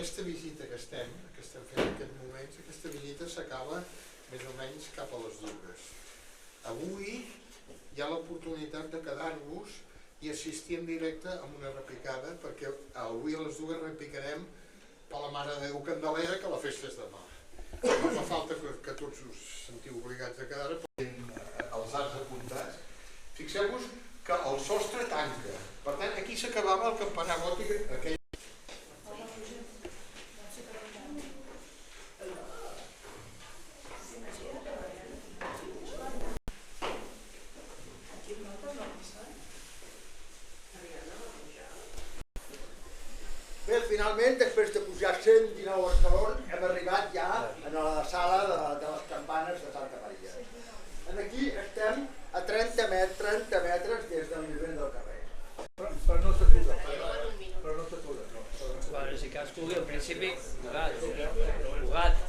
aquesta visita que estem fent en aquests moments, aquesta visita s'acaba més o menys cap a les 2. Avui hi ha l'oportunitat de quedar-vos i assistir en directe a una repicada, perquè avui a les 2 repicarem per la Mare de Déu Candelera, que la festa és demà. No fa falta que tots us sentiu obligats a quedar, però els arts apuntats. Fixeu-vos que el sostre tanca. Per tant, aquí s'acabava el campanar gòtic aquell. Bé, finalment, després de pujar 119 escalons, hem arribat ja a la sala de les campanes de Santa Maria. Aquí estem a 30 metres des del nivell del carrer. Però no s'atura. Però no s'atura, no. Bueno, si cadascú, al principi, jugat.